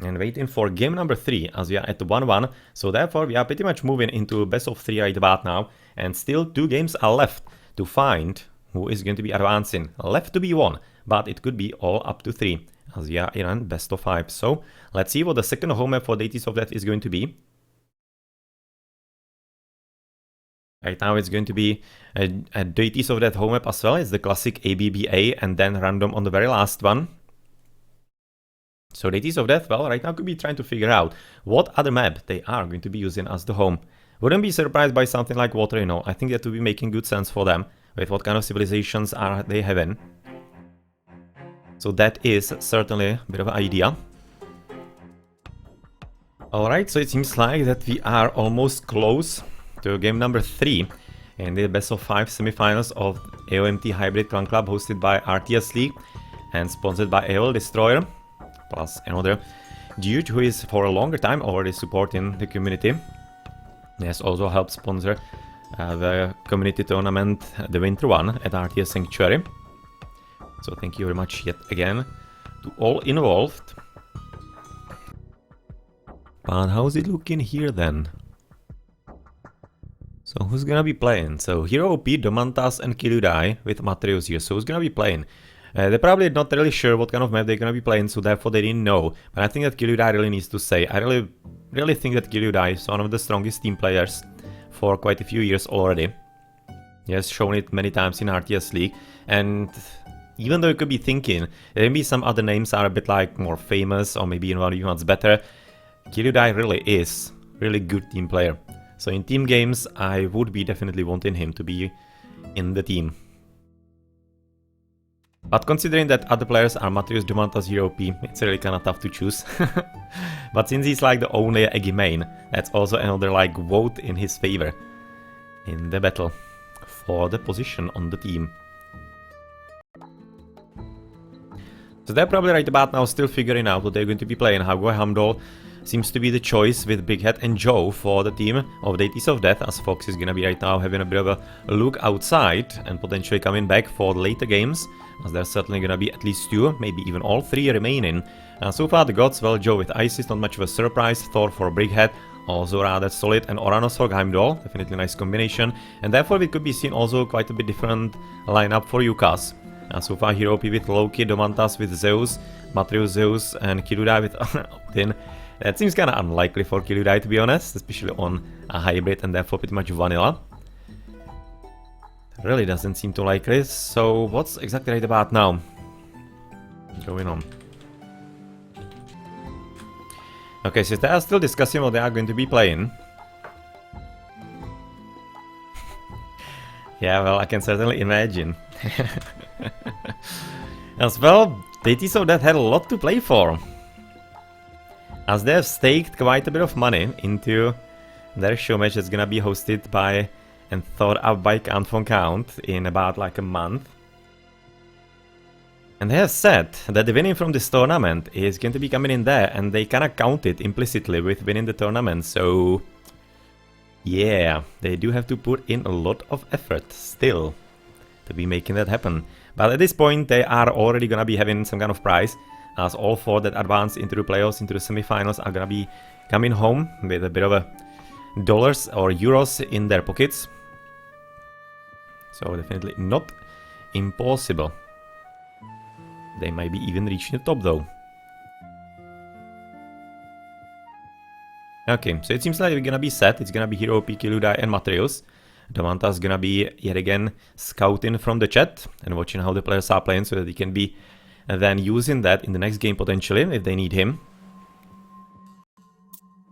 and waiting for game number 3 as we are at 1-1. So therefore we are pretty much moving into best of 3 right about now, and still 2 games are left to find who is going to be advancing. Left to be 1, but it could be all up to 3 as we are in best of 5. So let's see what the second home map for Deities of Death is going to be. Right now it's going to be a Deities of Death home map as well. It's the classic ABBA and then random on the very last one. So Deities of Death, well, right now could be trying to figure out what other map they are going to be using as the home. Wouldn't be surprised by something like water, you know. I think that would be making good sense for them with what kind of civilizations are they having. So that is certainly a bit of an idea. Alright, so it seems like that we are almost close to game number 3 in the best of 5 semifinals of AoMT Hybrid Clan Club hosted by RTS League and sponsored by AOL Destroyer, plus another dude who is for a longer time already supporting the community. He has also helped sponsor the community tournament, the winter one, at RTS Sanctuary. So thank you very much yet again to all involved. But how's it looking here then? So who's gonna be playing? So HerroOP, Domantas and Kiludai with matreiuss here. So who's gonna be playing? They're probably not really sure what kind of map they're gonna be playing, so therefore they didn't know. But I think that Kiludai really needs to say. I really think that Kiludai is one of the strongest team players for quite a few years already. He has shown it many times in RTS League, and even though you could be thinking maybe some other names are a bit like more famous or maybe even one's better, Kiludai really is really good team player. So in team games I would be definitely wanting him to be in the team. But considering that other players are matreiuss, Domantas, HerroOP, it's really kinda tough to choose. But since he's like the only Eggy main, that's also another like vote in his favor in the battle for the position on the team. So they're probably right about now still figuring out what they're going to be playing. Hamdol seems to be the choice with Brickhead and Joe for the team of Deities of Death, as Fox is gonna be right now having a bit of a look outside and potentially coming back for the later games, as there's certainly gonna be at least 2, maybe even all 3 remaining. So far the gods, well, Joe with Isis, not much of a surprise, Thor for Brickhead, also rather solid, and Oranos for Heimdall, definitely a nice combination, and therefore we could be seeing also quite a bit different lineup for UCAs. So far HerroOP with Loki, Domantas with Zeus, matreiuss Zeus, and Kiludai with Odin. That seems kinda unlikely for Kiludai, to be honest, especially on a hybrid and therefore pretty much vanilla. Really doesn't seem to like this, so what's exactly right about now going on? Okay, so they are still discussing what they are going to be playing. Yeah, well, I can certainly imagine. As well, Deities of Death had a lot to play for, as they have staked quite a bit of money into their show match that's gonna be hosted by and thought up by Count von Count in about like a month. And they have said that the winning from this tournament is going to be coming in there, and they kinda count it implicitly with winning the tournament, so yeah, they do have to put in a lot of effort still to be making that happen. But at this point they are already gonna be having some kind of prize, as all 4 that advance into the playoffs, into the semifinals, are gonna be coming home with a bit of a dollars or euros in their pockets. So definitely not impossible. They might be even reaching the top though. Okay, so it seems like we're gonna be set. It's gonna be HerroOP, Kiludai and matreiuss. Domantas gonna be yet again scouting from the chat and watching how the players are playing so that he can be then using that in the next game potentially if they need him.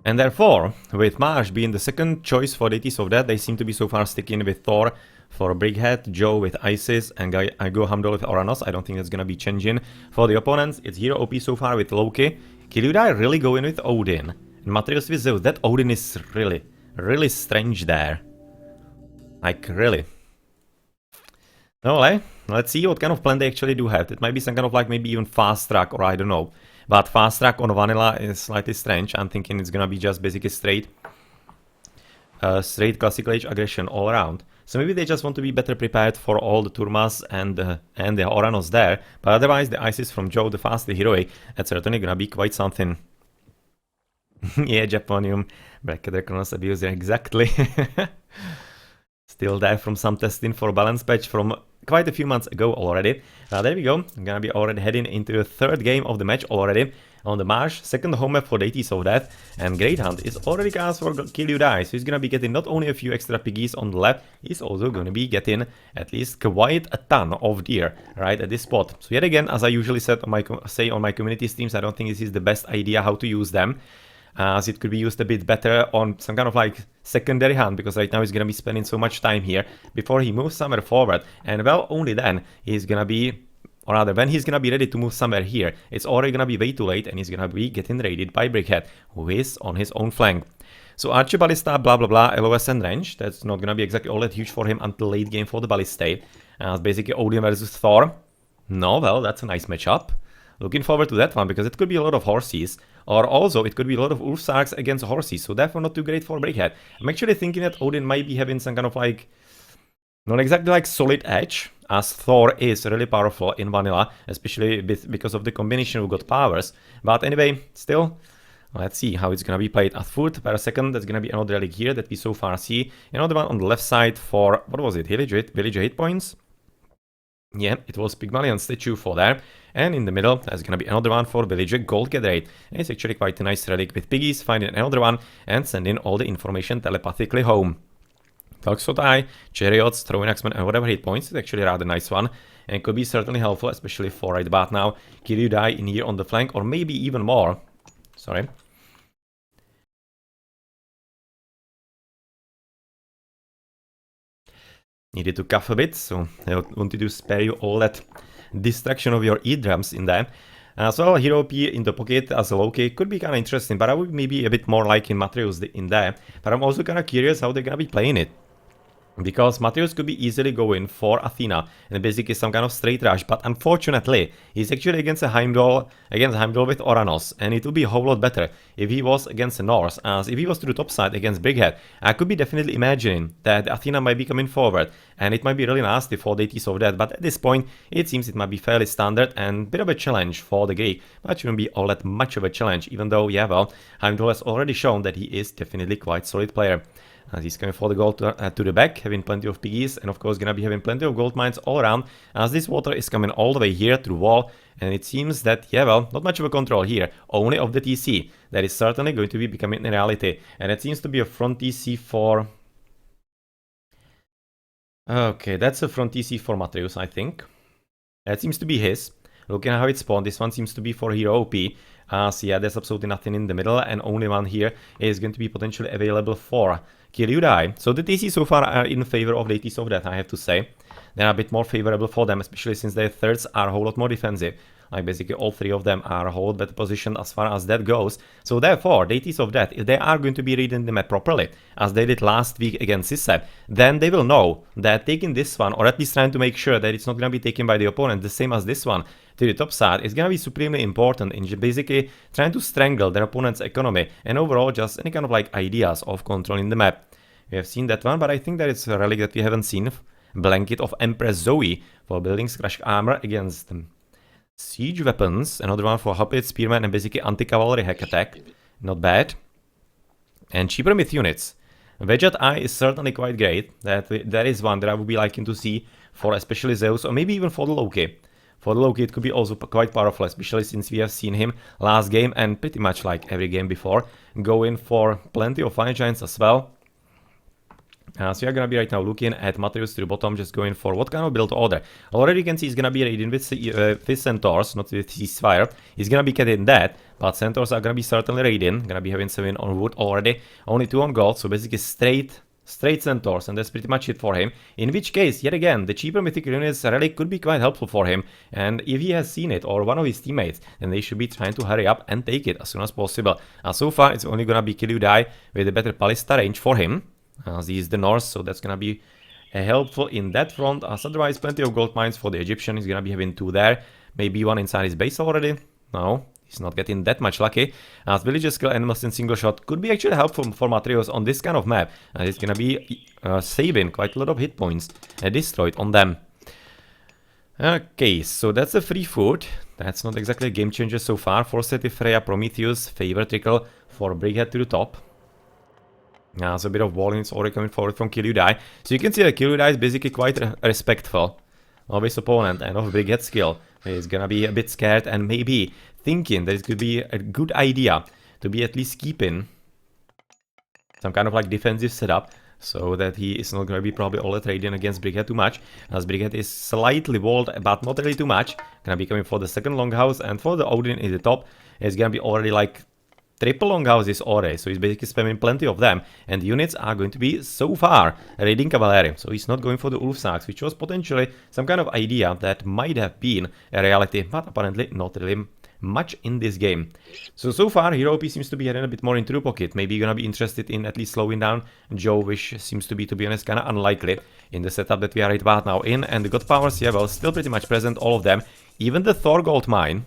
And therefore, with Marsh being the second choice for Deities of Death, they seem to be so far sticking with Thor for Brickhead, Joe with Isis, and I go Heimdall with Oranos. I don't think that's gonna be changing. For the opponents, it's HerroOP so far with Loki. Kiludai really going with Odin. And matreiuss with Zeus. That Odin is really strange there. Like, really. No, let's see what kind of plan they actually do have. It might be some kind of like maybe even fast track, or I don't know. But fast track on vanilla is slightly strange. I'm thinking it's gonna be just basically straight classical age aggression all around. So maybe they just want to be better prepared for all the Turmas and the Oranos there. But otherwise, the Isis from Joe, the fast, the heroic, that's certainly gonna be quite something. Yeah, Japonium. Brickhead Chronos abuser, exactly. Still there from some testing for balance patch from quite a few months ago already. There we go. I'm gonna be already heading into the third game of the match already on the Marsh, second home map for deities of death, and Great Hunt is already cast for Kill You Die, so he's gonna be getting not only a few extra piggies on the left, he's also gonna be getting at least quite a ton of deer right at this spot. So yet again, as I usually said on my community streams, I don't think this is the best idea how to use them, as it could be used a bit better on some kind of like secondary hunt, because right now he's gonna be spending so much time here before he moves somewhere forward, and well, only then he's gonna be, or rather when he's gonna be ready to move somewhere here, it's already gonna be way too late and he's gonna be getting raided by Brickhead, who is on his own flank. So Archer, Ballista, blah blah blah, LOS and range, that's not gonna be exactly all that huge for him until late game for the Ballistae. It's basically Odin versus Thor. No, well, that's a nice matchup. Looking forward to that one, because it could be a lot of horses, or also it could be a lot of Ursarks against horses, so therefore not too great for Brickhead. I'm actually thinking that Odin might be having some kind of like, not exactly like solid edge, as Thor is really powerful in vanilla, especially because of the combination of god powers. But anyway, still, let's see how it's gonna be played. At foot per second, that's gonna be another relic here that we so far see. Another one on the left side for, what was it, village hit points? Yeah, it was Pygmalion statue for there. And in the middle, there's gonna be another one for Villager Gold Gatherate. And it's actually quite a nice relic with piggies, finding another one and sending all the information telepathically home. Toxot Eye, Chariots, Throwing Axeman, and whatever hit points is actually a rather nice one. And could be certainly helpful, especially for right about now. Kill You Die in here on the flank, or maybe even more. Sorry. Needed to cough a bit, so I wanted to spare you all that distraction of your eardrums in there. So HerroOP in the pocket as a Loki could be kind of interesting, but I would maybe a bit more like in matreiuss in there. But I'm also kind of curious how they're gonna be playing it. Because matreiuss could be easily going for Athena and basically some kind of straight rush, but unfortunately he's actually against Heimdall with Oranos, and it would be a whole lot better if he was against the Norse, as if he was to the top side against Brickhead. I could be definitely imagining that Athena might be coming forward, and it might be really nasty for deities of death, but at this point it seems it might be fairly standard and a bit of a challenge for the Greek, but shouldn't be all that much of a challenge, even though, yeah, well, Heimdall has already shown that he is definitely quite solid player. As he's coming for the gold to the back, having plenty of piggies, and of course gonna be having plenty of gold mines all around, as this water is coming all the way here through wall, and it seems that, yeah, well, not much of a control here, only of the TC. That is certainly going to be becoming a reality, and it seems to be a front TC for... Okay, that's a front TC for matreiuss, I think. That seems to be his. Looking at how it spawned, this one seems to be for HerroOP. So yeah, there's absolutely nothing in the middle, and only one here is going to be potentially available for Kill You Die. So the TC so far are in favor of deities of death, I have to say. They're a bit more favorable for them, especially since their thirds are a whole lot more defensive. Like basically all three of them are a whole lot better positioned as far as that goes. So therefore, deities of death, if they are going to be reading the map properly, as they did last week against Siseb, then they will know that taking this one, or at least trying to make sure that it's not going to be taken by the opponent, the same as this one, to the top side, is going to be supremely important in basically trying to strangle their opponent's economy and overall just any kind of like ideas of controlling the map. We have seen that one, but I think that it's a relic that we haven't seen. Blanket of Empress Zoe for building crushed armor against siege weapons. Another one for Hoplite Spearman and basically anti-cavalry hack attack. Not bad. And cheaper myth units. Vedget Eye is certainly quite great. That is one that I would be liking to see for especially Zeus, or maybe even for the Loki. For the Loki, it could be also quite powerful, especially since we have seen him last game and pretty much like every game before, go in for plenty of fire giants as well. So you're gonna be right now looking at matreiuss to the bottom, just going for what kind of build order. Already you can see he's gonna be raiding with centaurs, not with ceasefire. He's gonna be getting that, but centaurs are gonna be certainly raiding. Gonna be having 7 on wood already, only 2 on gold, so basically straight centaurs, and that's pretty much it for him. In which case, yet again, the cheaper mythical units really could be quite helpful for him, and if he has seen it, or one of his teammates, then they should be trying to hurry up and take it as soon as possible. So far, it's only gonna be Kill You Die with a better ballista range for him. As he is the Norse, so that's gonna be helpful in that front. As otherwise, plenty of gold mines for the Egyptian. He's gonna be having 2 there, maybe 1 inside his base already. No, he's not getting that much lucky. As villagers kill animals in single shot could be actually helpful for matreiuss on this kind of map, and it's gonna be saving quite a lot of hit points destroyed on them. Okay, so that's a free food. That's not exactly a game changer so far. Forsated Freya, Prometheus, Favor Trickle for Brickhead to the top. Now, so a bit of walling is already coming forward from Kill You Die. So you can see that Kill You Die is basically quite respectful of his opponent and of Brickhead's skill. He's gonna be a bit scared and maybe thinking that it could be a good idea to be at least keeping some kind of like defensive setup, so that he is not going to be probably all that radiant against Brickhead too much, as Brickhead is slightly walled, but not really too much. Gonna be coming for the second longhouse, and for the Odin in the top, it's gonna be already like triple longhouses already, so he's basically spamming plenty of them, and the units are going to be so far raiding cavalry, so he's not going for the Ulfsaks, which was potentially some kind of idea that might have been a reality, but apparently not really much in this game. So far, HerroOP seems to be heading a bit more into the pocket. Maybe you're gonna be interested in at least slowing down Joe, which seems to be honest, kinda unlikely in the setup that we are right about now in. And the God Powers, yeah, well, still pretty much present, all of them. Even the Thor gold mine.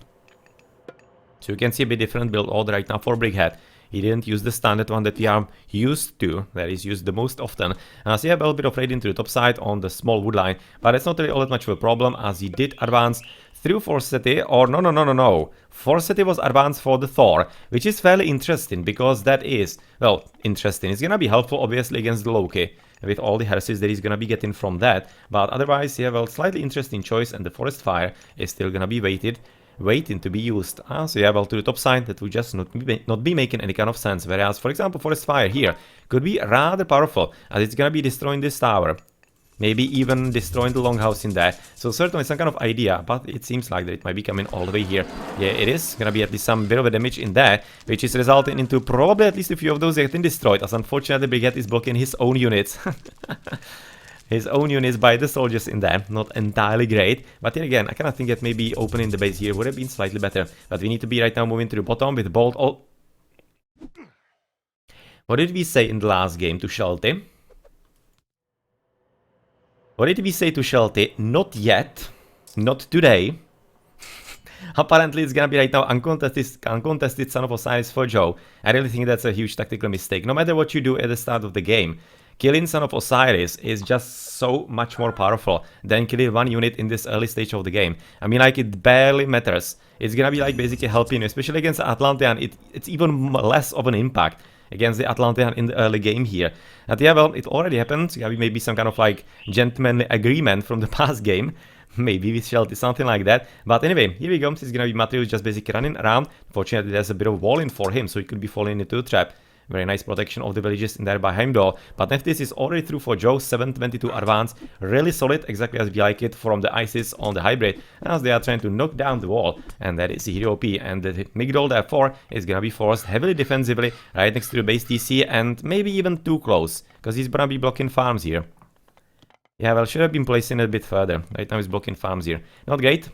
So you can see a bit different build order right now for Brickhead. He didn't use the standard one that we are used to, that is used the most often. So yeah, a bit of raid into the top side on the small wood line, but it's not really all that much of a problem, as he did advance through Forseti, or no. Forseti was advanced for the Thor, which is fairly interesting, because that is, well, interesting. It's gonna be helpful, obviously, against the Loki, with all the heresies that he's gonna be getting from that. But otherwise, yeah, well, slightly interesting choice, and the Forest Fire is still gonna be waiting to be used. So yeah, well, to the top side, that would just not be making any kind of sense. Whereas, for example, Forest Fire here could be rather powerful, as it's gonna be destroying this tower. Maybe even destroying the longhouse in there. So certainly some kind of idea, but it seems like that it might be coming all the way here. Yeah, it is gonna be at least some bit of a damage in there, which is resulting into probably at least a few of those getting destroyed, as unfortunately Brickhead is blocking his own units. His own units by the soldiers in there. Not entirely great, but yet again, I kind of think that maybe opening the base here would have been slightly better. But we need to be right now moving to the bottom with bolt. Oh, what did we say in the last game to Shelty? What did we say to Shelty? Not yet. Not today. Apparently it's gonna be right now uncontested Son of Osiris for Joe. I really think that's a huge tactical mistake. No matter what you do at the start of the game, killing Son of Osiris is just so much more powerful than killing one unit in this early stage of the game. I mean, like, it barely matters. It's gonna be like basically helping you, especially against the Atlantean. It's even less of an impact against the Atlantean in the early game here. And yeah, well, it already happened. Yeah, maybe some kind of like gentlemanly agreement from the past game. Maybe with Shelty, something like that. But anyway, here we go. It's gonna be matreiuss just basically running around. Fortunately, there's a bit of walling for him, so he could be falling into a trap. Very nice protection of the villages in there by Heimdall. But Nephthys is already through for Joe. 722 advance. Really solid, exactly as we like it from the ISIS on the hybrid, as they are trying to knock down the wall. And that is the HerroOP. And the Migdol, therefore, is gonna be forced heavily defensively right next to the base TC, and maybe even too close, because he's gonna be blocking farms here. Yeah, well, should have been placing it a bit further. Right now he's blocking farms here. Not great.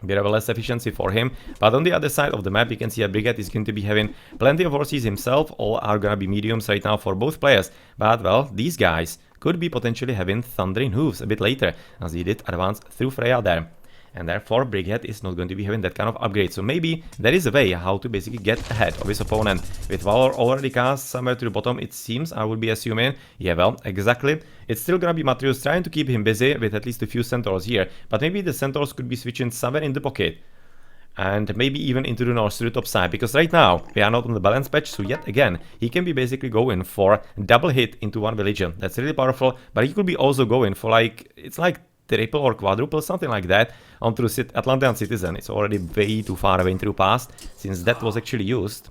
Bit of a less efficiency for him, but on the other side of the map you can see that Brickhead is going to be having plenty of horses himself. All are gonna be mediums right now for both players, but well, these guys could be potentially having thundering hooves a bit later, as he did advance through Freya there. And therefore Brickhead is not going to be having that kind of upgrade. So maybe there is a way how to basically get ahead of his opponent. With Valor already cast somewhere to the bottom, it seems, I would be assuming. Yeah, well, exactly. It's still gonna be matreiuss trying to keep him busy with at least a few centaurs here. But maybe the centaurs could be switching somewhere in the pocket. And maybe even into the north to the top side. Because right now, we are not on the balance patch. So yet again, he can be basically going for double hit into one villager. That's really powerful. But he could be also going for like, it's like triple or quadruple, something like that, onto Atlantean Citizen. It's already way too far away into the past, since that was actually used.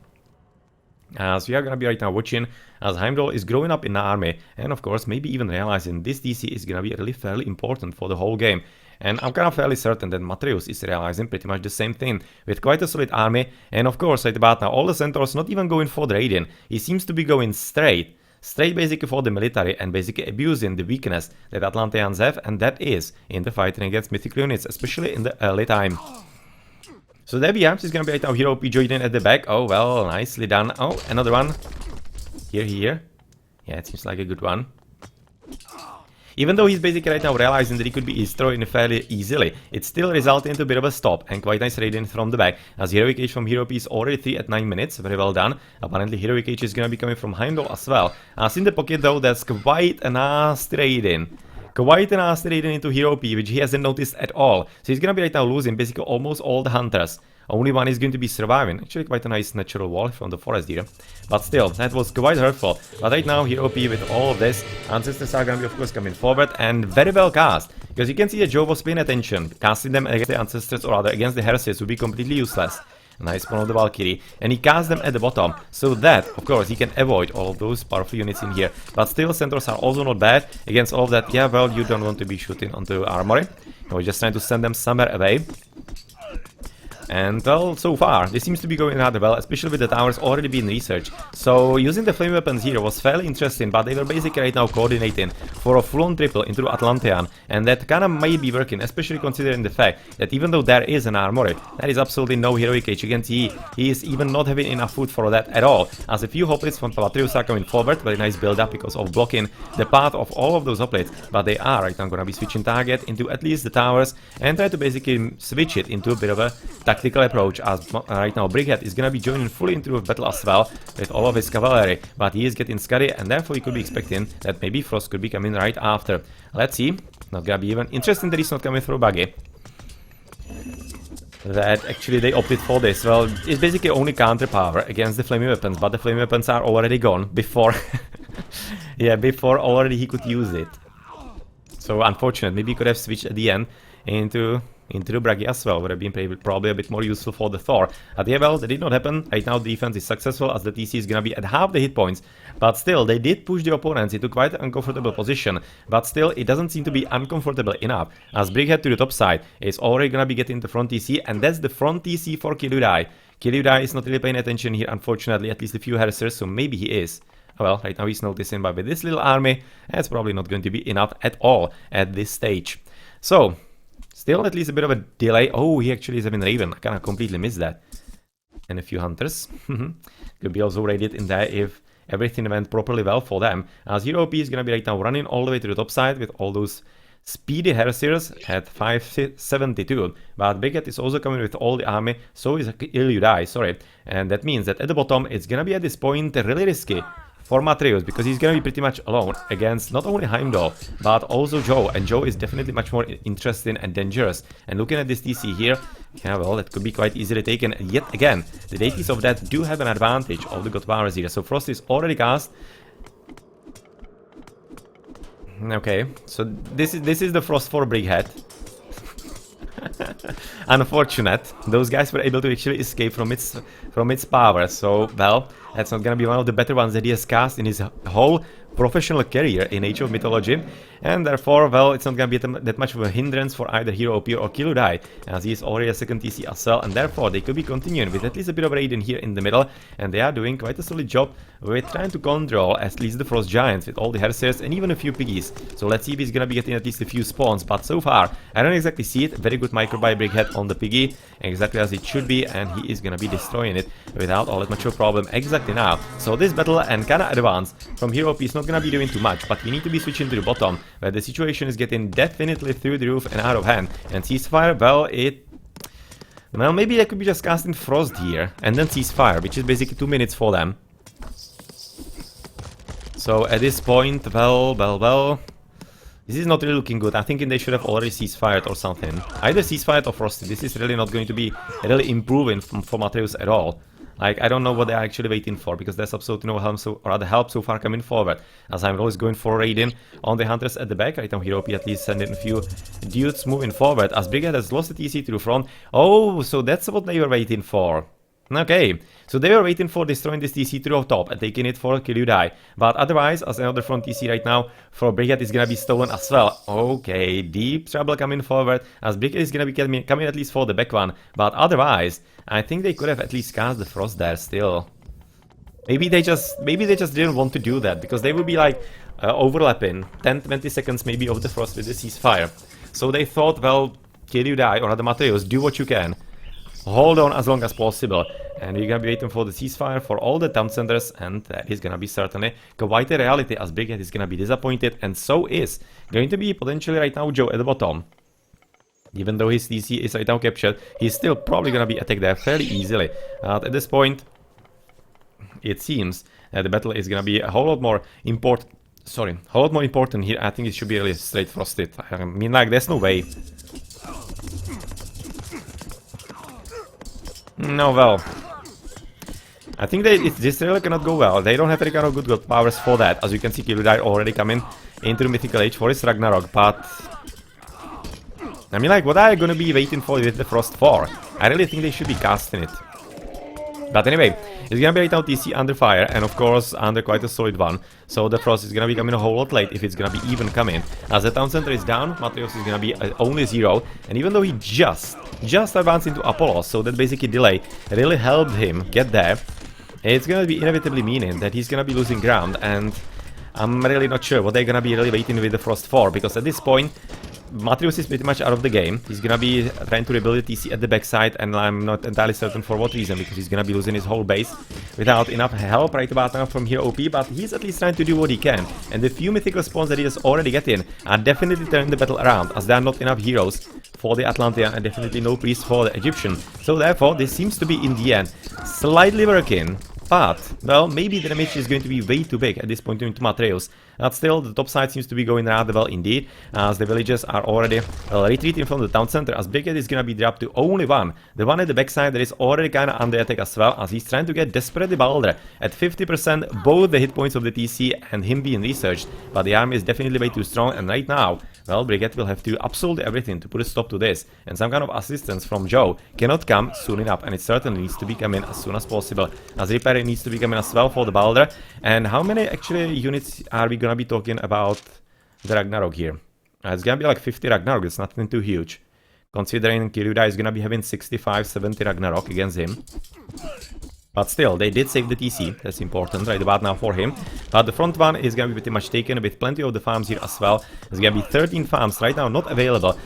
So we are gonna be right now watching as Heimdall is growing up in the army, and of course maybe even realizing this DC is gonna be really fairly important for the whole game. And I'm kind of fairly certain that matreiuss is realizing pretty much the same thing, with quite a solid army, and of course right about now all the centaurs not even going for the Raiden. He seems to be going straight basically for the military, and basically abusing the weakness that Atlanteans have, and that is in the fighting against mythical units, especially in the early time. So there we are. She's gonna be right now HerroOP joining at the back. Oh, well, nicely done. Oh, another one. Here. Yeah, it seems like a good one. Even though he's basically right now realizing that he could be destroyed fairly easily, it's still resulting into a bit of a stop, and quite nice raiding from the back, as Heroic Age from HerroOP is already 3 at 9 minutes, very well done. Apparently Heroic Age is gonna be coming from Heimdall as well. As in the pocket though, that's quite a nasty raiding. Quite a nasty raiding into HerroOP, which he hasn't noticed at all. So he's gonna be right now losing basically almost all the hunters only one is going to be surviving. Actually quite a nice natural wall from the forest here. But still, that was quite hurtful. But right now, HerroOP with all of this, Ancestors are gonna be of course coming forward and very well cast. Because you can see that Joe was paying attention. Casting them against the Ancestors or rather against the Heresies would be completely useless. Nice spawn of the Valkyrie, and he casts them at the bottom, so that, of course, he can avoid all of those powerful units in here. But still, Centaurs are also not bad against all of that. Yeah, well, you don't want to be shooting onto armory. We're just trying to send them somewhere away. And, well, so far, this seems to be going rather well, especially with the towers already being researched. So, using the flame weapons here was fairly interesting, but they were basically right now coordinating for a full-on triple into Atlantean. And that kinda might be working, especially considering the fact that even though there is an armory, there is absolutely no heroic age. You can see he is even not having enough food for that at all. As a few hoplites from matreiuss are coming forward, very nice build-up because of blocking the path of all of those hoplites. But they are right now gonna be switching target into at least the towers and try to basically switch it into a bit of a tactical approach, as right now Brickhead is gonna be joining fully into the battle as well with all of his cavalry, but he is getting scary and therefore you could be expecting that maybe Frost could be coming right after. Let's see, not gonna be even interesting that he's not coming through buggy. That actually they opted for this. Well, it's basically only counter power against the flaming weapons, but the flaming weapons are already gone before yeah, before already he could use it. So unfortunate, maybe he could have switched at the end into the Braggy as well, would have been probably a bit more useful for the Thor. But yeah, well, that did not happen. Right now the defense is successful as the TC is gonna be at half the hit points. But still, they did push the opponents into quite an uncomfortable position. But still, it doesn't seem to be uncomfortable enough, as Brickhead to the top side is already gonna be getting the front TC, and that's the front TC for Kiludai. Kiludai is not really paying attention here, unfortunately, at least a few Heresies, so maybe he is. Well, right now he's noticing, but with this little army, that's probably not going to be enough at all at this stage. So, still at least a bit of a delay. Oh, he actually is having Raven. I kind of completely missed that. And a few Hunters. Could be also raided in there if everything went properly well for them. As HerroOP is going to be right now running all the way to the top side with all those speedy Heresiers at 572. But Brickhead is also coming with all the army. So is Kiludai, sorry. And that means that at the bottom, it's going to be at this point really risky for matreiuss, because he's gonna be pretty much alone against not only Heimdall, but also Joe, and Joe is definitely much more interesting and dangerous. And looking at this TC here, yeah, well, that could be quite easily taken. And yet again, the deities of that do have an advantage of the god powers here. So Frost is already cast. Okay, so this is the Frost for Brickhead. Unfortunate. Those guys were able to actually escape from its power. So, well, that's not gonna be one of the better ones that he has cast in his whole professional career in Age of Mythology, and therefore, well, it's not gonna be that much of a hindrance for either HerroOP or Kiludai, as he is already a second TC as well, and therefore they could be continuing with at least a bit of raid in here in the middle, and they are doing quite a solid job with trying to control at least the Frost Giants with all the Heresiers and even a few piggies. So let's see if he's gonna be getting at least a few spawns, but so far, I don't exactly see it. Very good micro by Brickhead on the piggy, exactly as it should be, and he is gonna be destroying it without all that much of a problem exactly now. So this battle and kinda advance from HerroOP is not gonna be doing too much, but we need to be switching to the bottom, where the situation is getting definitely through the roof and out of hand. And ceasefire, well, maybe they could be just casting Frost here, and then ceasefire, which is basically 2 minutes for them. So at this point, well, this is not really looking good. I think they should have already ceasefired or something. Either ceasefired or Frosted. This is really not going to be really improving for matreiuss at all. Like, I don't know what they're actually waiting for, because there's absolutely no help so far coming forward. As I'm always going for raiding on the Hunters at the back. Right now, HerroOP at least sending a few dudes moving forward, as Brickhead has lost the TC to the front. Oh, so that's what they were waiting for. Okay, so they were waiting for destroying this TC to the top and taking it for Kiludai. But otherwise, as another front TC right now for Brickhead is gonna be stolen as well. Okay, deep trouble coming forward, as Brickhead is gonna be coming at least for the back one. But otherwise, I think they could have at least cast the Frost there still. Maybe they just didn't want to do that, because they would be like overlapping 10-20 seconds maybe of the Frost with the ceasefire. So they thought, well, Kiludai or other matreiuss, do what you can. Hold on as long as possible, and we're gonna be waiting for the ceasefire for all the town centers, and that is gonna be certainly quite a reality, as Brickhead is gonna be disappointed, and so is going to be potentially right now Joe at the bottom. Even though his TC is right now captured, he's still probably gonna be attacked there fairly easily. At this point, it seems that the battle is gonna be a whole lot more important. Sorry, a whole lot more important here. I think it should be really straight Frosted. I mean, like, there's no way. No, well, I think this really cannot go well. They don't have any kind of good powers for that. As you can see, Kiludai already coming into the Mythical Age for his Ragnarok, but I mean, like, what are you gonna be waiting for with the Frost for? I really think they should be casting it. But anyway, it's gonna be right now TC under fire, and of course under quite a solid one. So the Frost is gonna be coming a whole lot late, if it's gonna be even coming. As the town center is down, matreiuss is gonna be only 0. And even though he just advanced into Apollo, so that basically delay really helped him get there, it's gonna be inevitably meaning that he's gonna be losing ground. And I'm really not sure what they're gonna be really waiting with the Frost for, because at this point matreiuss is pretty much out of the game. He's gonna be trying to rebuild the TC at the backside, and I'm not entirely certain for what reason, because he's gonna be losing his whole base without enough help right about now from HerroOP, but he's at least trying to do what he can. And the few mythical spawns that he is already getting are definitely turning the battle around, as there are not enough heroes for the Atlantean and definitely no priest for the Egyptian. So therefore, this seems to be in the end slightly working. But, well, maybe the damage is going to be way too big at this point into matreiuss. But still, the top side seems to be going rather well indeed, as the villagers are already retreating from the town center, as Brickhead is gonna be dropped to only one. The one at the backside that is already kinda under attack as well, as he's trying to get desperately Balder at 50%, both the hit points of the TC and him being researched. But the army is definitely way too strong, and right now, well, Brickhead will have to do absolutely everything to put a stop to this. And some kind of assistance from Joe cannot come soon enough, and it certainly needs to be coming as soon as possible, as repairing needs to be coming as well for the Balder. And how many actually units are we gonna be talking about the Ragnarok here? It's gonna be like 50 Ragnarok, it's nothing too huge, considering Kiludai is gonna be having 65-70 Ragnarok against him. But still, they did save the TC, that's important right about now for him. But the front one is gonna be pretty much taken with plenty of the farms here as well. There's gonna be 13 farms right now not available.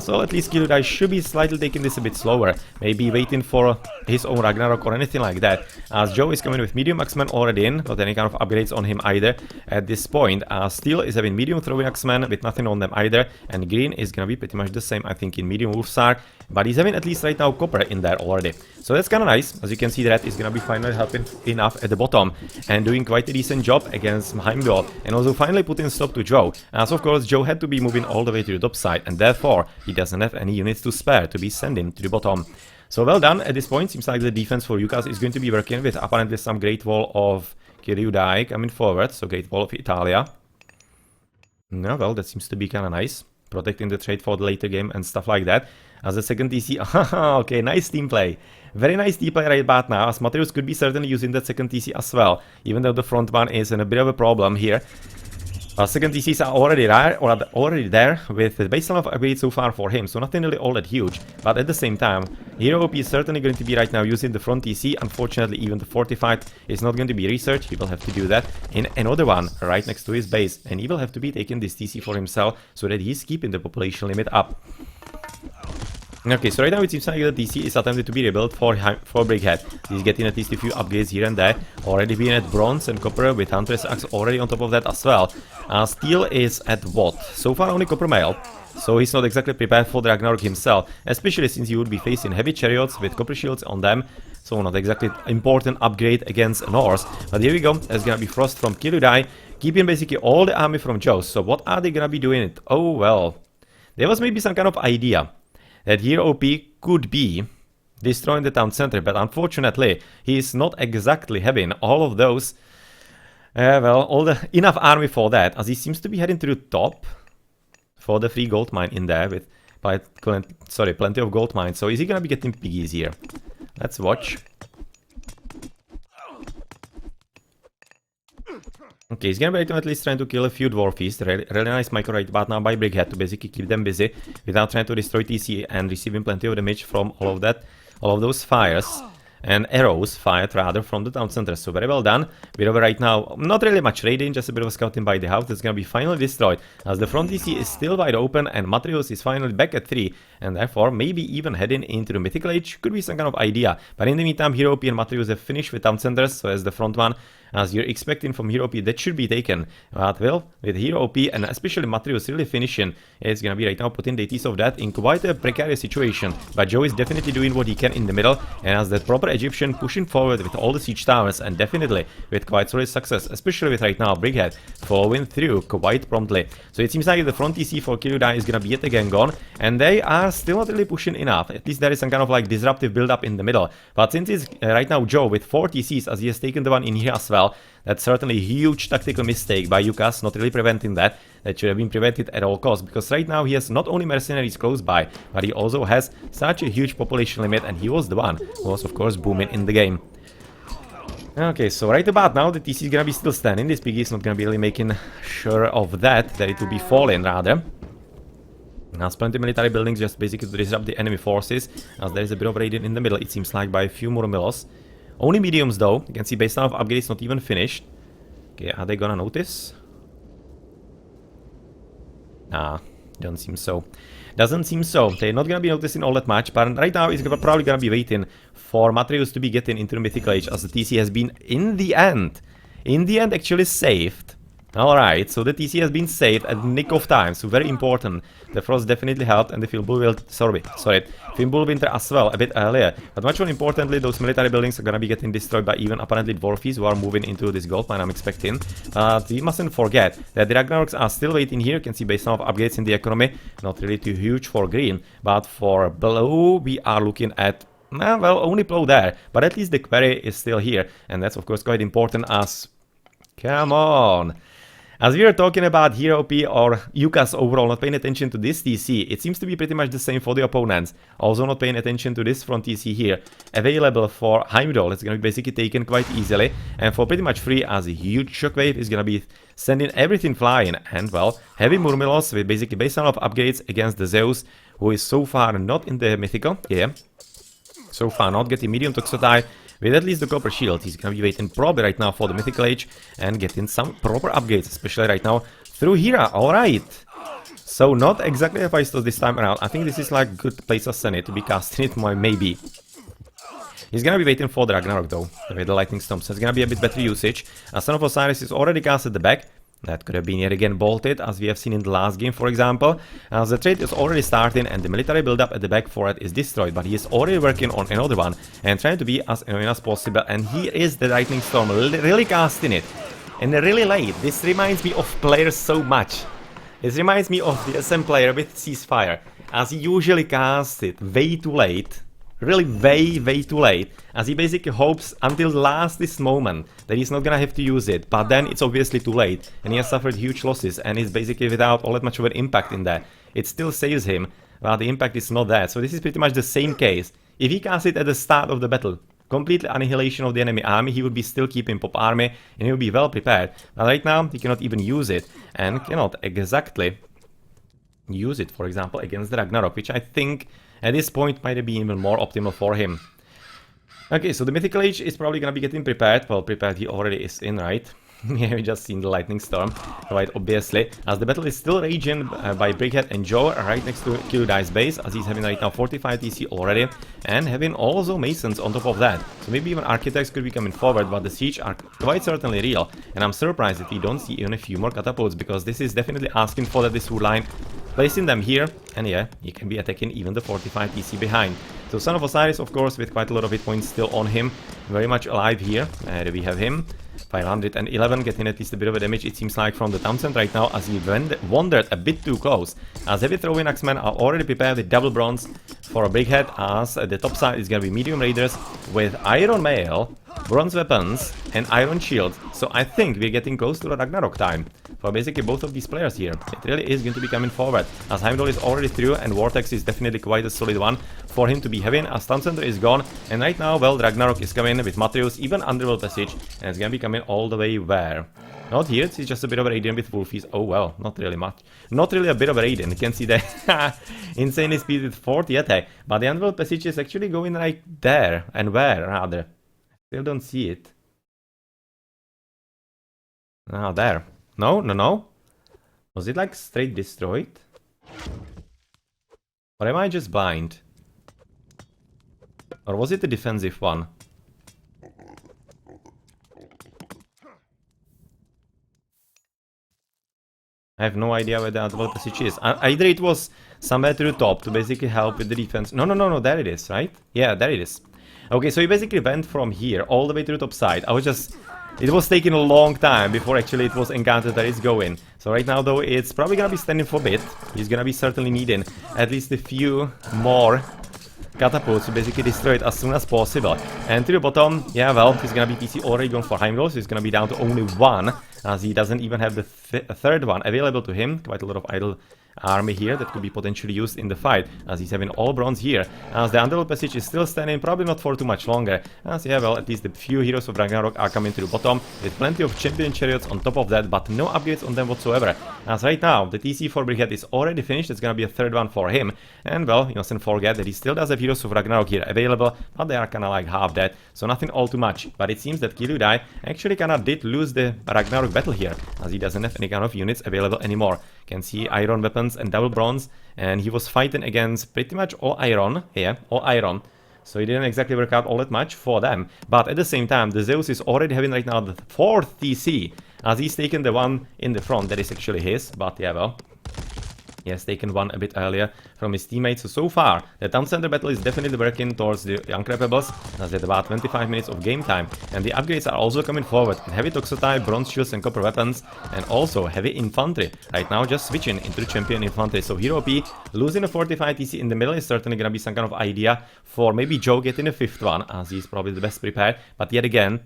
So at least Kiludai should be slightly taking this a bit slower. Maybe waiting for his own Ragnarok or anything like that. As Joe is coming with medium Axeman already in, not any kind of upgrades on him either at this point. Steel is having medium throwing Axeman with nothing on them either. And Green is gonna be pretty much the same, I think, in medium Wolfsar. But he's having at least right now copper in there already. So that's kind of nice. As you can see, that is gonna be finally helping enough at the bottom and doing quite a decent job against Heimdall, and also finally putting stop to Joe, as of course Joe had to be moving all the way to the top side, and therefore he doesn't have any units to spare to be sending to the bottom. So well done at this point. Seems like the defense for UCAS is going to be working with apparently some Great Wall of Kiludai coming forward, so Great Wall of Italia. No, well, that seems to be kind of nice, protecting the trade for the later game and stuff like that. As the second TC, okay, nice team play. Very nice team play right about now, as matreiuss could be certainly using that second TC as well, even though the front one is in a bit of a problem here. Second TCs are already there, with the baseline of upgrades so far for him, so nothing really all that huge. But at the same time, HerroOP is certainly going to be right now using the front TC. Unfortunately, even the fortified is not going to be researched. He will have to do that in another one right next to his base, and he will have to be taking this TC for himself so that he's keeping the population limit up. Okay, so right now it seems like the TC is attempted to be rebuilt for Brickhead. He's getting at least a few upgrades here and there. Already being at bronze and copper, with Huntress Axe already on top of that as well. Steel is at what? So far only copper mail. So he's not exactly prepared for the Ragnarok himself, especially since he would be facing heavy chariots with copper shields on them. So not exactly important upgrade against Norse. But here we go, there's gonna be Frost from Kiludai, keeping basically all the army from Joe. So what are they gonna be doing it? Oh well, there was maybe some kind of idea that HerroOP could be destroying the town center, but unfortunately he's not exactly having all of those, enough army for that, as he seems to be heading to the top for the free gold mine in there with plenty of gold mines. So is he gonna be getting piggies here? Let's watch. Okay, he's gonna be at least trying to kill a few dwarfies. Really nice micro right about now by Brickhead to basically keep them busy without trying to destroy TC and receiving plenty of damage from all of those fires and arrows fired rather from the town center. So very well done. We're over right now, not really much raiding, just a bit of scouting by the house. That's gonna be finally destroyed, as the front TC is still wide open and matreiuss is finally back at 3, and therefore maybe even heading into the Mythical Age could be some kind of idea. But in the meantime, HerroOP and matreiuss have finished with town centers, so as the front one as you're expecting from HerroOP, that should be taken. But well, with HerroOP and especially matreiuss really finishing, it's gonna be right now putting deities of death in quite a precarious situation. But Joe is definitely doing what he can in the middle, and as that proper Egyptian pushing forward with all the siege towers, and definitely with quite solid success, especially with right now Brickhead following through quite promptly. So it seems like the front TC for Kirudai is gonna be yet again gone, and they are still not really pushing enough. At least there is some kind of like disruptive build-up in the middle. But since it's right now Joe with 4 TCs, as he has taken the one in here as well, that's certainly a huge tactical mistake by UCAS, not really preventing that. That should have been prevented at all costs, because right now he has not only mercenaries close by, but he also has such a huge population limit, and he was the one who was of course booming in the game. Okay, so right about now the TC is gonna be still standing. This piggy is not gonna be really making sure of that it will be falling rather. Has plenty of military buildings just basically to disrupt the enemy forces, as there is a bit of raiding in the middle, it seems like, by a few more mills. Only mediums though, you can see base of upgrades not even finished. Okay, are they gonna notice? Nah, don't seem so. Doesn't seem so. They're not gonna be noticing all that much, but right now it's probably gonna be waiting for matreiuss to be getting into the Mythical Age, as the TC has been in the end actually saved. Alright, so the TC has been saved at the nick of time, so very important. The frost definitely helped, and the Fimbulwinter as well, a bit earlier. But much more importantly, those military buildings are gonna be getting destroyed by even apparently dwarfies who are moving into this gold mine, I'm expecting. But we mustn't forget that the Ragnaroks are still waiting here. You can see based on upgrades in the economy, not really too huge for green, but for blue we are looking at, well, only blue there, but at least the quarry is still here, and that's of course quite important as... Come on! As we were talking about HerroOP or UCAS overall not paying attention to this TC, it seems to be pretty much the same for the opponents. Also not paying attention to this front TC here. Available for Heimdall, it's going to be basically taken quite easily. And for pretty much free, as a huge shockwave is going to be sending everything flying. And well, heavy Murmilos with basically base of upgrades against the Zeus, who is so far not in the mythical. Yeah. So far not getting medium Toxotai. With at least the copper shield, he's gonna be waiting probably right now for the Mythical Age and getting some proper upgrades, especially right now through Hera. Alright. So not exactly Hephaestus this time around. I think this is like good place of Senate to be casting it, maybe. He's gonna be waiting for the Ragnarok though, with the lightning storm, so it's gonna be a bit better usage. Son of Osiris is already cast at the back. That could have been yet again bolted, as we have seen in the last game, for example. As the trade is already starting and the military build-up at the back for it is destroyed, but he is already working on another one and trying to be as annoying as possible. And here is the lightning storm, really casting it. And really late. This reminds me of players so much. This reminds me of the SM player with Ceasefire, as he usually casts it way too late. Really way too late, as he basically hopes until the last moment that he's not gonna have to use it, but then it's obviously too late and he has suffered huge losses and is basically without all that much of an impact in that. It still saves him, but the impact is not there. So this is pretty much the same case. If he casts it at the start of the battle, complete annihilation of the enemy army, he would be still keeping pop army and he would be well prepared. But right now he cannot even use it and cannot exactly use it, for example, against the Ragnarok, which I think at this point might have been even more optimal for him. Okay, so the Mythical Age is probably gonna be getting prepared. Well, prepared he already is in, right? Yeah, we just seen the lightning storm, right, obviously. As the battle is still raging by Brickhead and Joe right next to Kirudai's base, as he's having right now 45 TC already, and having also Masons on top of that. So maybe even Architects could be coming forward, but the siege are quite certainly real. And I'm surprised that we don't see even a few more catapults, because this is definitely asking for that this wood line. Placing them here, and yeah, you can be attacking even the 45 TC behind. So Son of Osiris, of course, with quite a lot of hit points still on him, very much alive here. And we have him, 511, getting at least a bit of a damage, it seems like, from the Townsend right now, as he wandered a bit too close. As heavy throwing axemen are already prepared with double bronze for a Brickhead, as the top side is gonna be medium raiders with iron mail, bronze weapons, and iron shield. So I think we're getting close to the Ragnarok time for basically both of these players here. It really is going to be coming forward, as Heimdall is already through and Vortex is definitely quite a solid one for him to be having, as Townsend is gone. And right now, well, Ragnarok is coming with matreiuss, even Underworld Passage, and it's gonna be coming all the way where? Not here, it's just a bit of a radiant with Wolfies. Oh well, not really much. Not really a bit of a radiant, you can see that. Insanely speed with 40 attack, but the Underworld Passage is actually going right there, and where, rather. Still don't see it. Ah, there. No. Was it like straight destroyed? Or am I just blind? Or was it a defensive one? I have no idea where the other passage is. Either it was somewhere to the top to basically help with the defense. No, there it is, right? Yeah, there it is. Okay, so he basically went from here all the way to the top side. It was taking a long time before actually it was encountered that it's going. So right now though, it's probably gonna be standing for a bit. He's gonna be certainly needing at least a few more catapults to basically destroy it as soon as possible. And to the bottom, yeah, well, he's gonna be TC already gone for Heimdall, so he's gonna be down to only one, as he doesn't even have the third one available to him. Quite a lot of idle army here that could be potentially used in the fight, as he's having all bronze here, as the underworld passage is still standing, probably not for too much longer, as yeah, well, at least the few heroes of Ragnarok are coming to the bottom, with plenty of champion chariots on top of that, but no upgrades on them whatsoever, as right now, the TC for Brickhead is already finished. It's gonna be a third one for him, and well, you mustn't forget that he still does have heroes of Ragnarok here available, but they are kinda like half dead, so nothing all too much, but it seems that Kiludai actually kinda did lose the Ragnarok battle here, as he doesn't have any kind of units available anymore. Can see iron weapons and double bronze, and he was fighting against pretty much all iron, yeah, all iron, so it didn't exactly work out all that much for them, but at the same time, the Zeus is already having right now the 4th TC, as he's taken the one in the front that is actually his, but yeah, well, he has taken one a bit earlier from his teammates. So far, the town center battle is definitely working towards the Uncrappables, as they have about 25 minutes of game time. And the upgrades are also coming forward. Heavy Toxotype, bronze shields and copper weapons, and also heavy infantry. Right now, just switching into the champion infantry. So HerroOP losing a 45 TC in the middle is certainly going to be some kind of idea for maybe Joe getting a 5th one, as he's probably the best prepared. But yet again,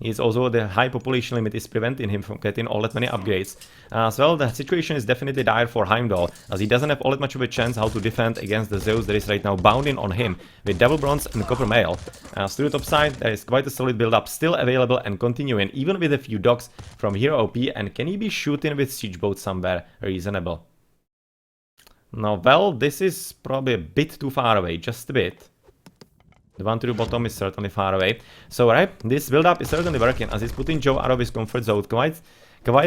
is also the high population limit is preventing him from getting all that many upgrades. As well, the situation is definitely dire for Heimdall, as he doesn't have all that much of a chance how to defend against the Zeus that is right now bounding on him with double bronze and copper mail. As to the top side, there is quite a solid build-up still available and continuing, even with a few docks from HerroOP, and can he be shooting with siege boats somewhere reasonable? Now, well, this is probably a bit too far away, just a bit. The one to the bottom is certainly far away. So, right, this build-up is certainly working, as it's putting Joe out of his comfort zone quite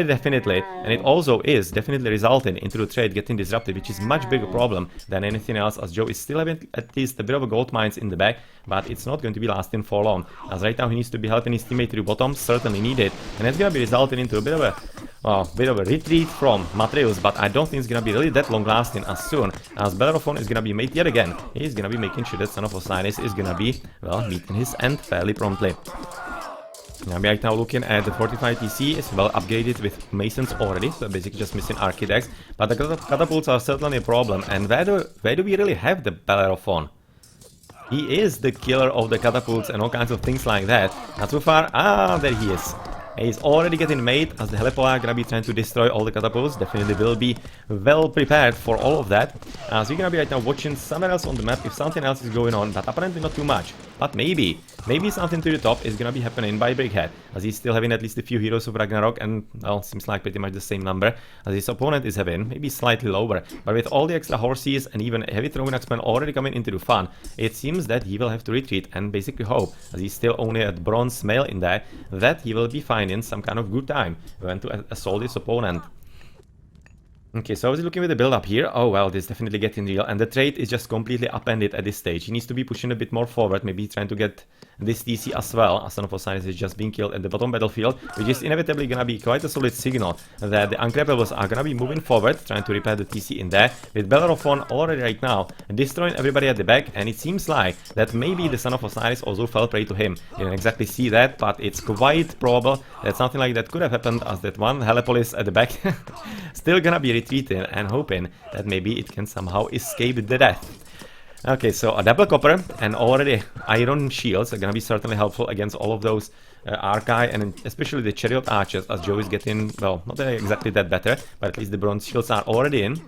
definitely, and it also is definitely resulting into the trade getting disrupted, which is much bigger problem than anything else, as Joe is still having at least a bit of a gold mines in the back, but it's not going to be lasting for long, as right now he needs to be helping his teammate to the bottom, certainly needed, and it's gonna be resulting into a bit of a retreat from Matreiuss, but I don't think it's gonna be really that long lasting as soon as Bellerophon is gonna be made yet again. He's gonna be making sure that Son of Osiris is gonna be, well, meeting his end fairly promptly. I'm right now looking at the 45 TC, is well upgraded with Masons already, so basically just missing Architects, but the catapults are certainly a problem, and where do we really have the Bellerophon? He is the killer of the catapults and all kinds of things like that. Not so far, there he is. He's already getting made, as the Helepola are gonna be trying to destroy all the catapults. Definitely will be well prepared for all of that. So you're gonna be right now watching somewhere else on the map if something else is going on, but apparently not too much. But maybe something to the top is gonna be happening by Brickhead, as he's still having at least a few heroes of Ragnarok, and well, seems like pretty much the same number as his opponent is having, maybe slightly lower. But with all the extra horses and even heavy throwing axemen already coming into the fun, it seems that he will have to retreat and basically hope, as he's still only at bronze mail in there, that he will be finding some kind of good time when to assault his opponent. Okay, so I was looking at the build up here. Oh well, this is definitely getting real, and the trade is just completely upended at this stage. He needs to be pushing a bit more forward, maybe trying to get this TC as well, as Son of Osiris is just being killed at the bottom battlefield, which is inevitably gonna be quite a solid signal that the Uncrappables are gonna be moving forward, trying to repair the TC in there, with Bellerophon already right now destroying everybody at the back, and it seems like that maybe the Son of Osiris also fell prey to him. Didn't exactly see that, but it's quite probable that something like that could have happened, as that one Helepolis at the back still gonna be retreating and hoping that maybe it can somehow escape the death. Okay, so a double copper and already iron shields are gonna be certainly helpful against all of those Archai, and especially the chariot archers, as Joe is getting, well, not exactly that better, but at least the bronze shields are already in.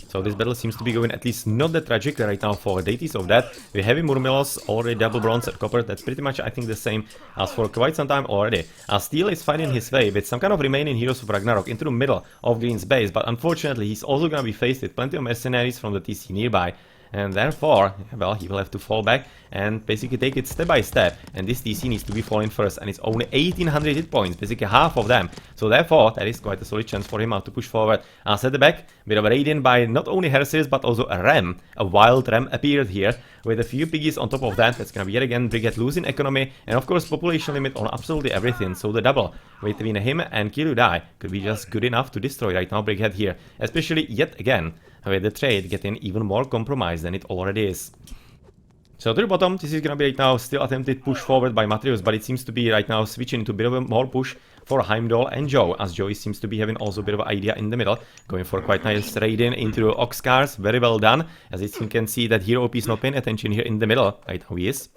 So this battle seems to be going at least not that tragic right now for deities of that. We have Murmilos, already double bronze and copper. That's pretty much, I think, the same as for quite some time already. As Steel is fighting his way with some kind of remaining heroes of Ragnarok into the middle of Green's base, but unfortunately he's also gonna be faced with plenty of mercenaries from the TC nearby. and therefore, well, he will have to fall back and basically take it step by step, and this TC needs to be falling first, and it's only 1800 hit points, basically half of them, so therefore, that is quite a solid chance for him to push forward. As at the back, bit of a raid-in by not only HerroOP, but also a ram, a wild ram appeared here, with a few piggies on top of that. That's gonna be yet again Brickhead losing economy, and of course population limit on absolutely everything, so the double between him and Kirudai could be just good enough to destroy right now Brickhead here, especially yet again, with the trade getting even more compromised than it already is. So to the bottom, this is gonna be right now still attempted push forward by matreiuss, but it seems to be right now switching into a bit of a more push for Heimdall and Joe, as Joe seems to be having also a bit of an idea in the middle, going for quite nice raiding into Ox cars, very well done, as you can see that HerroOP is not paying attention here in the middle, right now he is.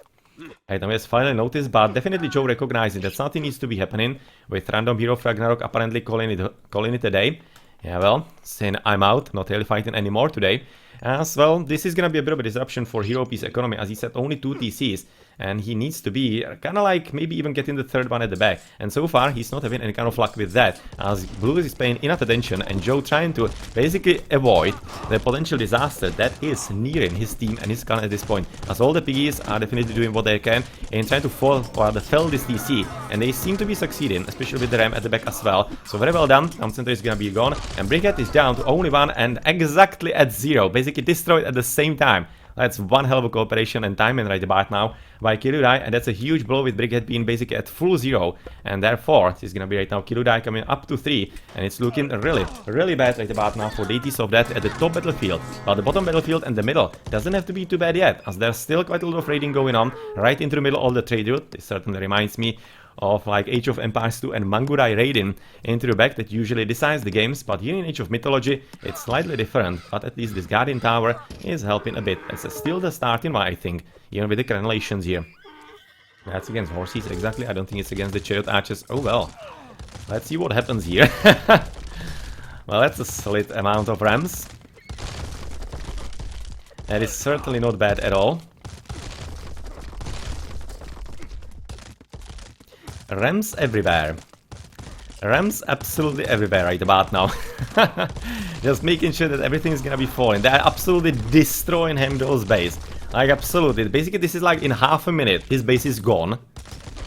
Right now he has finally noticed, but definitely Joe recognizing that something needs to be happening, with random hero Ragnarok apparently calling it a day. Yeah, well, saying I'm out, not really fighting anymore today. As well, this is gonna be a bit of a disruption for HerroOP's economy, as he said only 2 TCs, and he needs to be kinda like maybe even getting the third one at the back, and so far he's not having any kind of luck with that, as Blue is paying enough attention and Joe trying to basically avoid the potential disaster that is nearing his team and his clan at this point, as all the piggies are definitely doing what they can in trying to fell this TC, and they seem to be succeeding, especially with the ram at the back as well, so very well done. Town center is gonna be gone, and Brickhead is down to only 1 and exactly at 0, basically destroyed at the same time. That's one hell of a cooperation and timing right about now by Kirudai, and that's a huge blow with Brickhead being basically at full 0, and therefore this is gonna be right now Kirudai coming up to 3, and it's looking really bad right about now for deities of death at the top battlefield, but the bottom battlefield and the middle doesn't have to be too bad yet, as there's still quite a lot of raiding going on right into the middle of the trade route. This certainly reminds me of like Age of Empires 2 and Mangurai raiding into the back that usually decides the games, but here in Age of Mythology it's slightly different, but at least this Guardian Tower is helping a bit. That's still the starting one, I think, even with the crenellations here. That's against horses, exactly. I don't think it's against the chariot archers. Oh well, let's see what happens here. Well, that's a solid amount of rams. That is certainly not bad at all. Rams everywhere. Rams absolutely everywhere right about now. Just making sure that everything is gonna be falling. They're absolutely destroying Heimdall's base. Like absolutely. Basically this is like in half a minute his base is gone.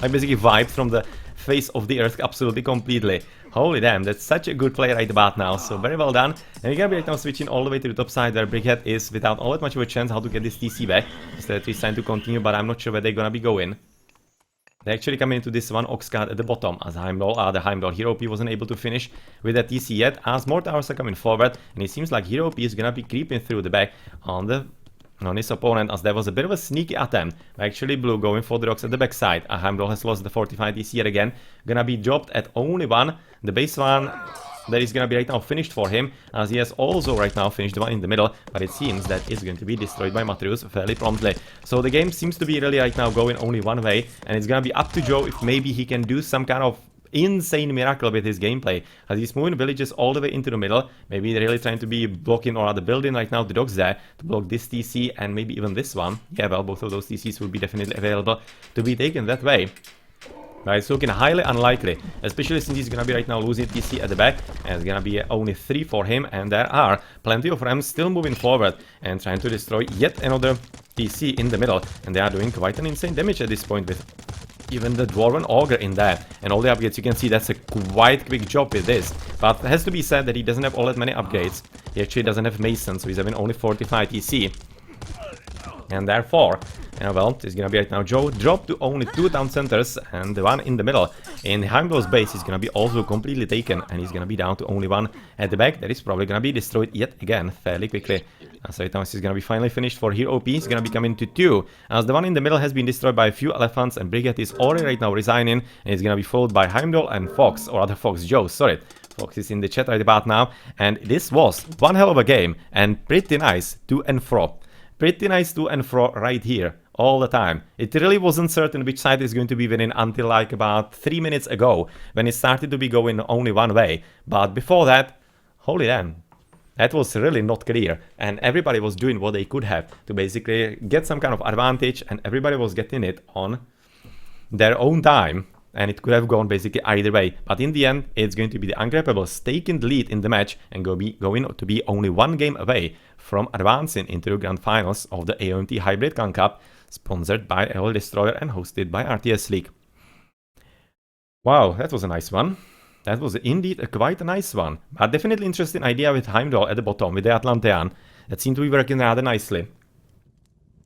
Like basically wiped from the face of the earth absolutely completely. Holy damn, that's such a good play right about now. So very well done. And we're gonna be right now switching all the way to the top side where Brickhead is without all that much of a chance how to get this TC back. Instead he's trying to continue, but I'm not sure where they're gonna be going. They actually come into this one Ox card at the bottom, as Heimdall, the Heimdall HerroOP wasn't able to finish with that TC yet, as more towers are coming forward, and it seems like HerroOP is gonna be creeping through the back on his opponent, as there was a bit of a sneaky attempt by actually Blue going for the rocks at the backside. Heimdall has lost the 45 TC yet again, gonna be dropped at only 1, the base one that is gonna be right now finished for him, as he has also right now finished the one in the middle, but it seems that is going to be destroyed by matreiuss fairly promptly. So the game seems to be really right now going only one way, and it's gonna be up to Joe if maybe he can do some kind of insane miracle with his gameplay, as he's moving villages all the way into the middle. Maybe they're really trying to be blocking or rather building right now the docks there to block this TC and maybe even this one. Yeah, well, both of those TCs will be definitely available to be taken that way. But it's looking highly unlikely, especially since he's gonna be right now losing TC at the back, and it's gonna be only 3 for him, and there are plenty of rams still moving forward and trying to destroy yet another TC in the middle, and they are doing quite an insane damage at this point with even the Dwarven Ogre in there. And all the upgrades, you can see that's a quite quick job with this, but it has to be said that he doesn't have all that many upgrades. He actually doesn't have Mason, so he's having only 45 TC. And therefore, well, it's gonna be right now Joe dropped to only 2 town centers, and the one in the middle in Heimdall's base is gonna be also completely taken, and he's gonna be down to only 1 at the back. That is probably gonna be destroyed yet again fairly quickly. So right now this is gonna be finally finished for HerroOP. He's gonna be coming to 2, as the one in the middle has been destroyed by a few elephants, and Brickhead is already right now resigning, and he's gonna be followed by Heimdall and Fox, or other Fox Joe, sorry. Fox is in the chat right about now, and this was one hell of a game, and pretty nice to and fro. Pretty nice to and fro right here, all the time. It really wasn't certain which side is going to be winning until like about 3 minutes ago, when it started to be going only one way. But before that, holy damn, that was really not clear. And everybody was doing what they could have to basically get some kind of advantage, and everybody was getting it on their own time. and it could have gone basically either way. But in the end, it's going to be the Uncrappables taking the lead in the match and going to be only one game away from advancing into the grand finals of the AoMT Hybrid Clan Cup, sponsored by AOL Destroyer and hosted by RTS League. Wow, that was a nice one. That was indeed quite a nice one. But definitely interesting idea with Heimdall at the bottom, with the Atlantean. That seemed to be working rather nicely.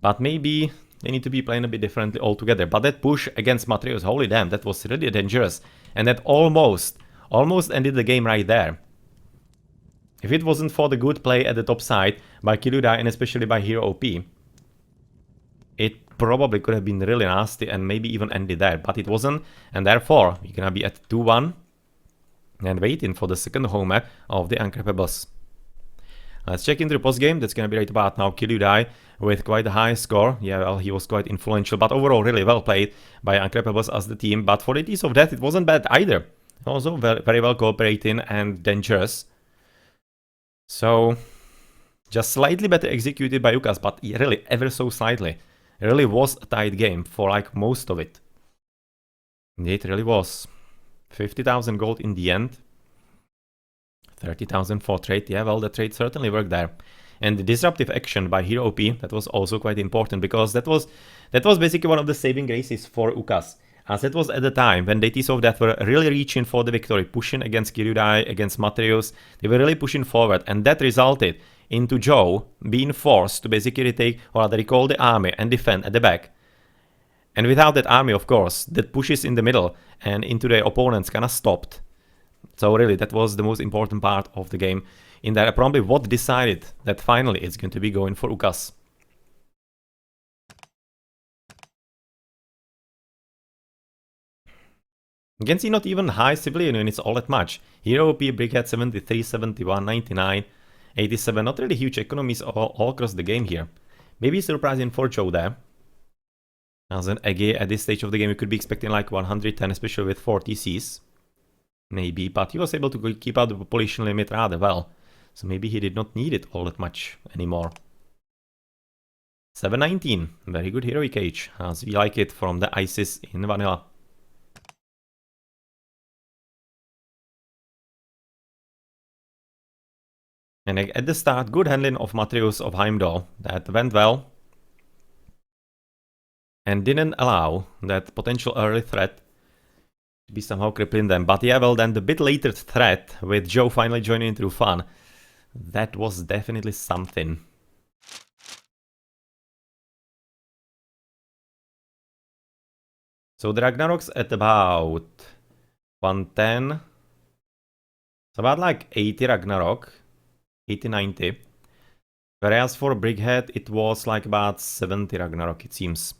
But maybe they need to be playing a bit differently altogether. But that push against matreiuss, holy damn, that was really dangerous. And that almost ended the game right there. If it wasn't for the good play at the top side by Kiludai and especially by HerroOP, it probably could have been really nasty and maybe even ended there. But it wasn't, and therefore we're gonna be at 2-1 and waiting for the second homer of the Uncrappables. Let's check into the post-game. That's gonna be right about now. Kiludai with quite a high score. Yeah, well, he was quite influential, but overall really well played by Uncrappables as the team. But for the Teeth of Death, it wasn't bad either. Also very well cooperating and dangerous. So, just slightly better executed by UCAS, but really ever so slightly. It really was a tight game for like most of it. It really was. 50,000 gold in the end. 30,000 for trade. Yeah, well, the trade certainly worked there. And the disruptive action by HerroOP, that was also quite important, because that was basically one of the saving graces for UCAS. As it was at the time when deities of death were really reaching for the victory, pushing against Kiludai, against matreiuss, they were really pushing forward, and that resulted into Joe being forced to basically retake or rather recall the army and defend at the back. And without that army, of course, that pushes in the middle and into the opponents kind of stopped. So really, that was the most important part of the game. In that, probably what decided that finally it's going to be going for UCAS. You can see not even high civilian units all that much. HerroOP, Brickhead 73, 71, 99, 87. Not really huge economies all across the game here. Maybe surprising for Joe there. As an Ege at this stage of the game, you could be expecting like 110, especially with 4 TCs. Maybe, but he was able to keep out the population limit rather well. So maybe he did not need it all that much anymore. 719, very good heroic age, as we like it from the ISIS in vanilla. And at the start, good handling of matreiuss of Heimdall. That went well. And didn't allow that potential early threat to be somehow crippling them. But yeah, well, then the bit later threat with Joe finally joining into fun. That was definitely something. So the Ragnarok's at about 110. It's about like 80 Ragnarok. 80, 90. Whereas for Brickhead, it was like about 70 Ragnarok, it seems.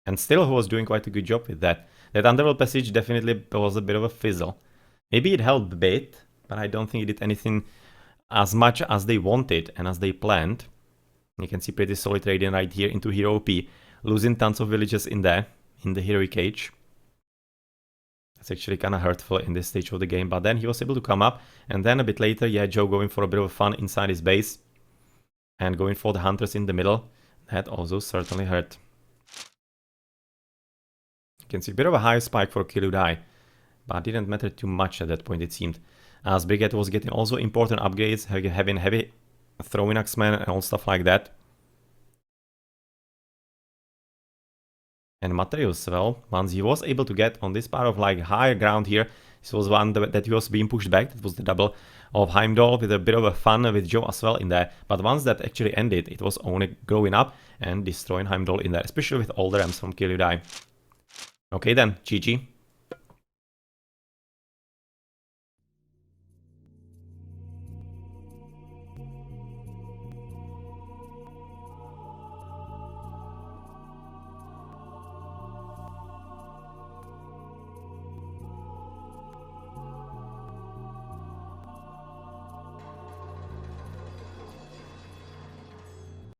And still, he was doing quite a good job with that. That underworld passage definitely was a bit of a fizzle. Maybe it helped a bit, but I don't think it did anything as much as they wanted and as they planned. You can see pretty solid trading right here into HerroOP, losing tons of villages in there, in the heroic age. That's actually kind of hurtful in this stage of the game, but then he was able to come up, and then a bit later, yeah, Joe going for a bit of fun inside his base, and going for the hunters in the middle. That also certainly hurt. You can see a bit of a high spike for Kiludai, but didn't matter too much at that point, it seemed. As Brickhead was getting also important upgrades, having heavy throwing axemen and all stuff like that. And matreiuss, well, once he was able to get on this part of like higher ground here, this was one that he was being pushed back. That was the double of Heimdall with a bit of a fun with Joe as well in there. But once that actually ended, it was only growing up and destroying Heimdall in there, especially with all the rams from Kiludai. Okay then, GG.